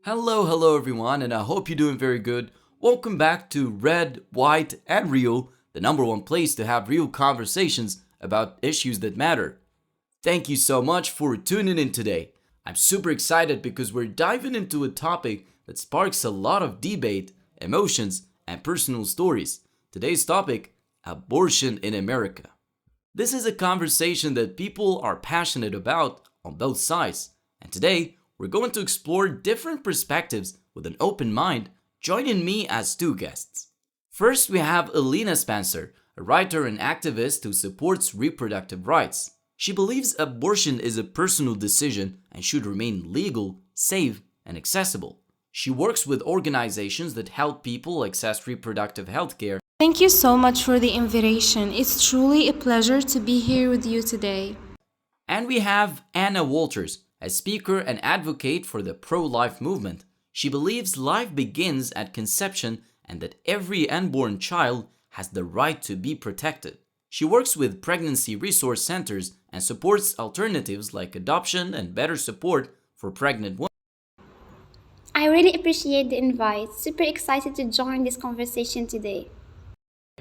Hello everyone, and I hope you're doing very good. Welcome back to Red, White, and Real, the number one place to have real conversations about issues that matter. Thank you so much for tuning in today. I'm super excited because we're diving into a topic that sparks a lot of debate, emotions, and personal stories. Today's topic: abortion in America. This is a conversation that people are passionate about on both sides, and today we're going to explore different perspectives with an open mind, joining me as two guests. First, we have Elena Spencer, a writer and activist who supports reproductive rights. She believes abortion is a personal decision and should remain legal, safe, and accessible. She works with organizations that help people access reproductive health care. Thank you so much for the invitation. It's truly a pleasure to be here with you today. And we have Anna Walters, a speaker and advocate for the pro-life movement. She believes life begins at conception and that every unborn child has the right to be protected. She works with pregnancy resource centers and supports alternatives like adoption and better support for pregnant women. I really appreciate the invite. Super excited to join this conversation today.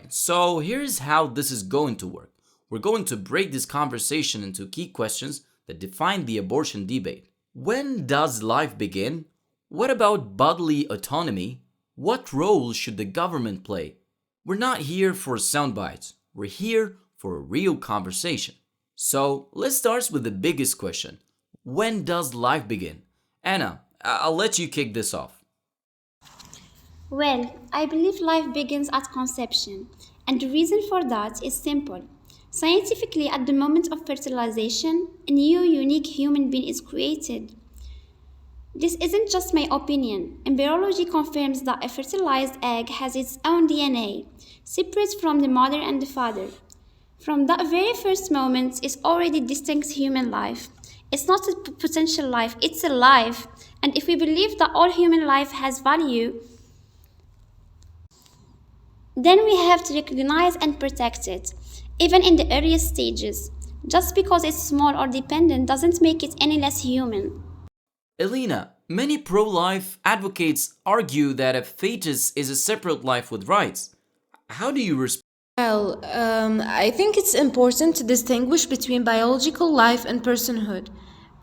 So here's how this is going to work. We're going to break this conversation into key questions that define the abortion debate. When does life begin? What about bodily autonomy? What role should the government play? We're not here for sound bites. We're here for a real conversation. So let's start with the biggest question. When does life begin? Anna, I'll let you kick this off. Well, I believe life begins at conception, and the reason for that is simple. Scientifically, at the moment of fertilization, a new unique human being is created. This isn't just my opinion. Embryology confirms that a fertilized egg has its own DNA, separate from the mother and the father. From that very first moment, it's already distinct human life. It's not a potential life, it's a life. And if we believe that all human life has value, then we have to recognize and protect it, even in the earliest stages. Just because it's small or dependent doesn't make it any less human. Elena, many pro-life advocates argue that a fetus is a separate life with rights. How do you respond? I think it's important to distinguish between biological life and personhood.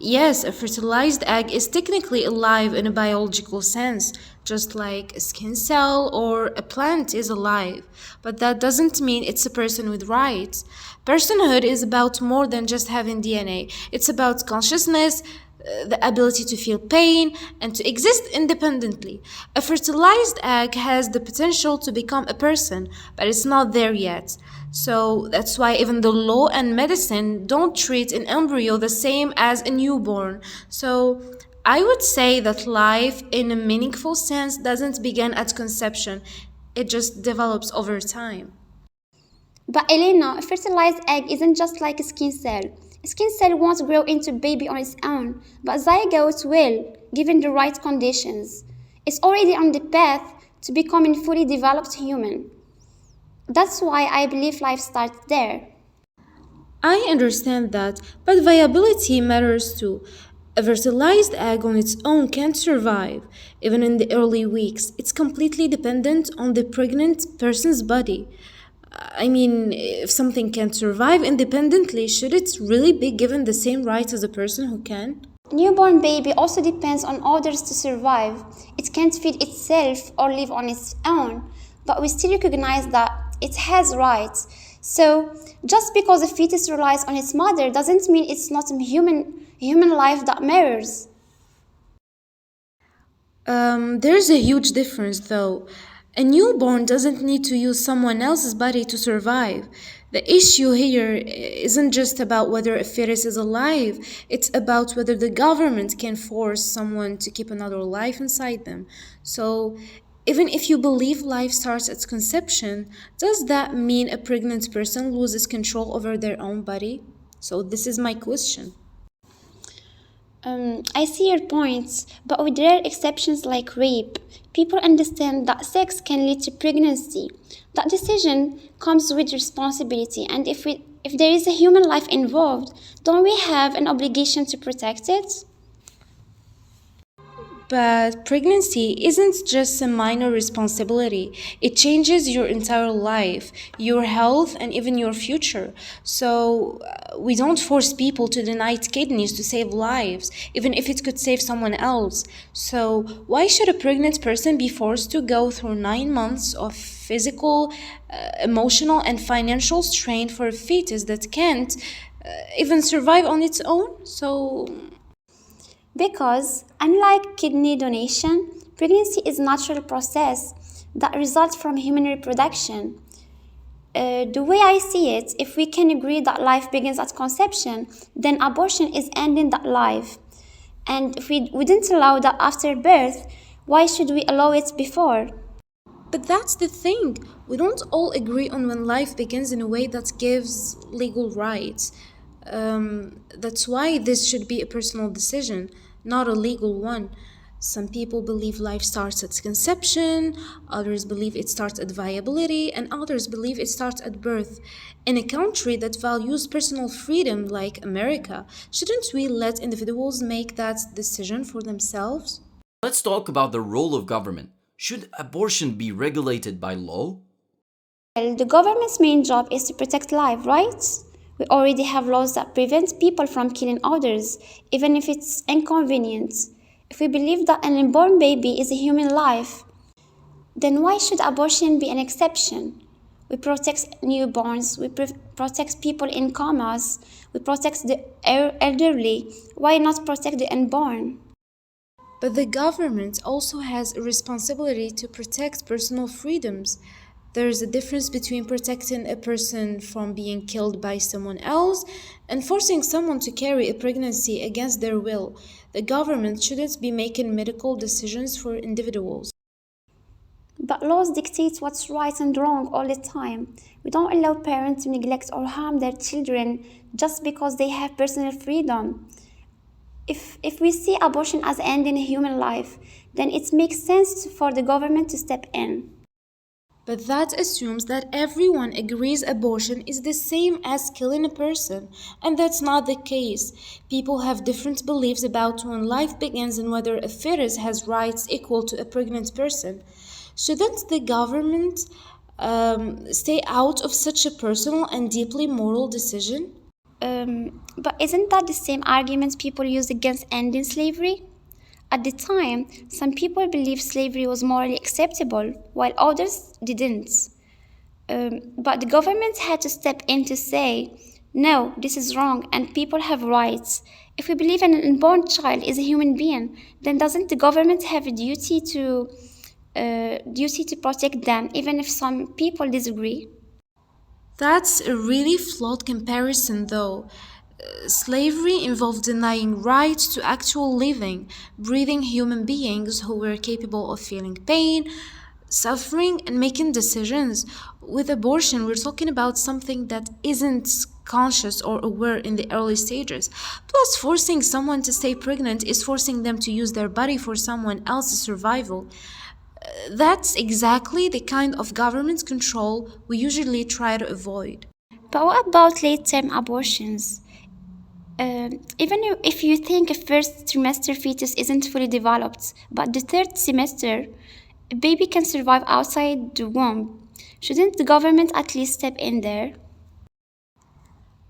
Yes, a fertilized egg is technically alive in a biological sense, just like a skin cell or a plant is alive, but that doesn't mean it's a person with rights. Personhood is about more than just having DNA. It's about consciousness, the ability to feel pain, and to exist independently. A fertilized egg has the potential to become a person, but it's not there yet. So that's why even the law and medicine don't treat an embryo the same as a newborn. So I would say that life in a meaningful sense doesn't begin at conception. It just develops over time. But Elena, a fertilized egg isn't just like a skin cell. A skin cell won't grow into a baby on its own, but zygote will, given the right conditions. It's already on the path to becoming a fully developed human. That's why I believe life starts there. I understand that, but viability matters too. A fertilized egg on its own can't survive, even in the early weeks. It's completely dependent on the pregnant person's body. If something can't survive independently, should it really be given the same rights as a person who can? A newborn baby also depends on others to survive. It can't feed itself or live on its own, but we still recognize that it has rights. So, just because a fetus relies on its mother doesn't mean it's not a human life that matters. There's a huge difference though. A newborn doesn't need to use someone else's body to survive. The issue here isn't just about whether a fetus is alive, it's about whether the government can force someone to keep another life inside them. So, even if you believe life starts at conception, does that mean a pregnant person loses control over their own body? So, this is my question. I see your points, but with rare exceptions like rape, people understand that sex can lead to pregnancy. That decision comes with responsibility, and if there is a human life involved, don't we have an obligation to protect it? But pregnancy isn't just a minor responsibility. It changes your entire life, your health, and even your future. So, we don't force people to donate kidneys to save lives, even if it could save someone else. So, why should a pregnant person be forced to go through 9 months of physical, emotional, and financial strain for a fetus that can't even survive on its own? So, Because, unlike kidney donation, pregnancy is a natural process that results from human reproduction. The way I see it, if we can agree that life begins at conception, then abortion is ending that life. And if we wouldn't allow that after birth, why should we allow it before? but that's the thing. We don't all agree on when life begins in a way that gives legal rights. That's why this should be a personal decision, not a legal one. Some people believe life starts at conception, others believe it starts at viability, and others believe it starts at birth. In a country that values personal freedom like America, shouldn't we let individuals make that decision for themselves? Let's talk about the role of government. Should abortion be regulated by law? Well, the government's main job is to protect life, right? We already have laws that prevent people from killing others, even if it's inconvenient. If we believe that an unborn baby is a human life, then why should abortion be an exception? We protect newborns, we protect people in comas, we protect the elderly. Why not protect the unborn? But the government also has a responsibility to protect personal freedoms. There's a difference between protecting a person from being killed by someone else and forcing someone to carry a pregnancy against their will. The government shouldn't be making medical decisions for individuals. But laws dictate what's right and wrong all the time. We don't allow parents to neglect or harm their children just because they have personal freedom. If we see abortion as ending a human life, then it makes sense for the government to step in. But that assumes that everyone agrees abortion is the same as killing a person, and that's not the case. People have different beliefs about when life begins and whether a fetus has rights equal to a pregnant person. Shouldn't the government stay out of such a personal and deeply moral decision? But isn't that the same argument people used against ending slavery? At the time, some people believed slavery was morally acceptable, while others didn't. But the government had to step in to say, no, this is wrong and people have rights. If we believe an unborn child is a human being, then doesn't the government have a duty to protect them, even if some people disagree? That's a really flawed comparison, though. Slavery involved denying rights to actual living, breathing human beings who were capable of feeling pain, suffering, and making decisions. With abortion, we're talking about something that isn't conscious or aware in the early stages. Plus, forcing someone to stay pregnant is forcing them to use their body for someone else's survival. That's exactly the kind of government control we usually try to avoid. But what about late term abortions? Even if you think a first trimester fetus isn't fully developed, but the third semester, a baby can survive outside the womb, shouldn't the government at least step in there?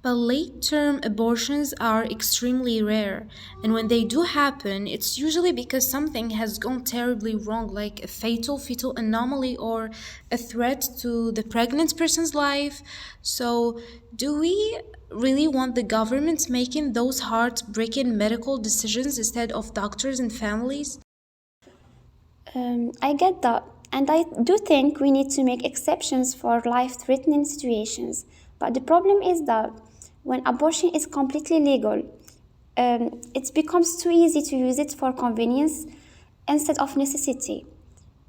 But late term abortions are extremely rare, and when they do happen, it's usually because something has gone terribly wrong, like a fatal fetal anomaly or a threat to the pregnant person's life. So, do we really want the government making those heartbreaking medical decisions instead of doctors and families? I get that, and I do think we need to make exceptions for life threatening situations. But the problem is that when abortion is completely legal, it becomes too easy to use it for convenience instead of necessity.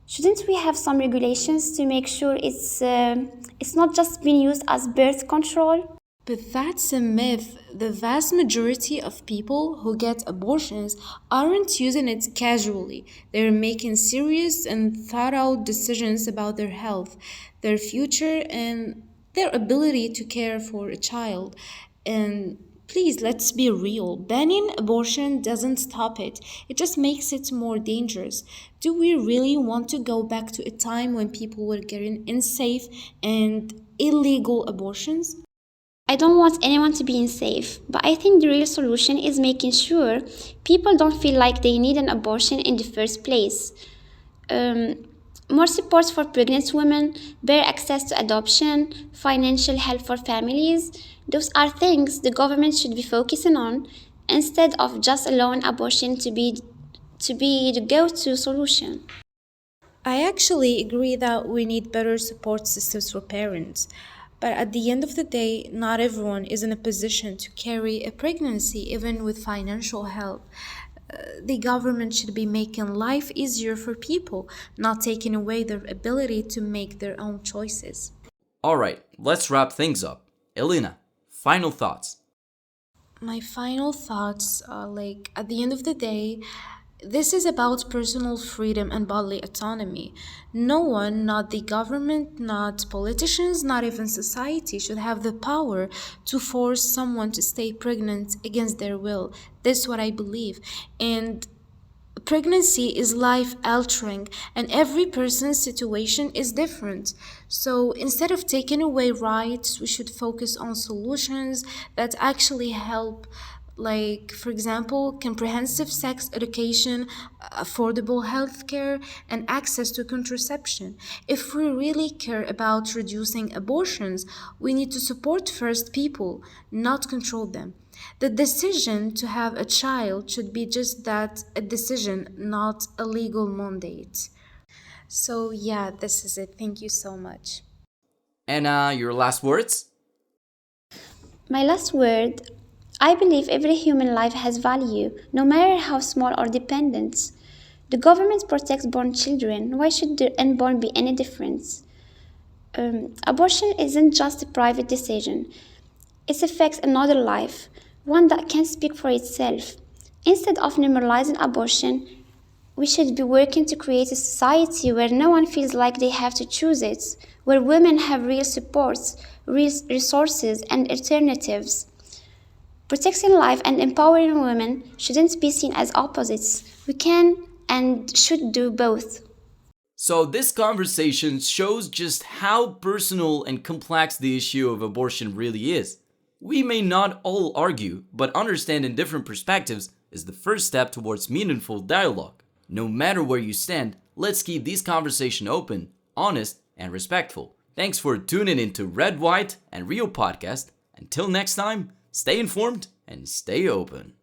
Shouldn't we have some regulations to make sure it's not just being used as birth control? But that's a myth. The vast majority of people who get abortions aren't using it casually. They're making serious and thought out decisions about their health, their future, and their ability to care for a child. And Please, let's be real. Banning abortion doesn't stop it, it just makes it more dangerous. Do we really want to go back to a time when people were getting unsafe and illegal abortions? I don't want anyone to be unsafe, but I think the real solution is making sure people don't feel like they need an abortion in the first place. Um, More support for pregnant women, better access to adoption, financial help for families. Those are things the government should be focusing on instead of just allowing abortion to be the go-to solution. I actually agree that we need better support systems for parents. But at the end of the day, not everyone is in a position to carry a pregnancy, even with financial help. The government should be making life easier for people, not taking away their ability to make their own choices. Alright, let's wrap things up. Elena, final thoughts. My final thoughts are at the end of the day, this is about personal freedom and bodily autonomy. No one, not the government, not politicians, not even society, should have the power to force someone to stay pregnant against their will. That's what I believe. And pregnancy is life altering, and every person's situation is different. So instead of taking away rights, we should focus on solutions that actually help, like, for example, comprehensive sex education, affordable healthcare, and access to contraception. If we really care about reducing abortions, we need to support first people, not control them. The decision to have a child should be just that, a decision, not a legal mandate. So, yeah, this is it. Thank you so much. And your last words? My last word, I believe every human life has value, no matter how small or dependent. The government protects born children. Why should the unborn be any different? Abortion isn't just a private decision. It affects another life, one that can speak for itself. Instead of normalizing abortion, we should be working to create a society where no one feels like they have to choose it, where women have real supports, real resources, and alternatives. Protecting life and empowering women shouldn't be seen as opposites. We can and should do both. So, this conversation shows just how personal and complex the issue of abortion really is. We may not all argue, but understanding different perspectives is the first step towards meaningful dialogue. No matter where you stand, let's keep this conversation open, honest, and respectful. Thanks for tuning into Red, White, and Real podcast. Until next time, stay informed and stay open.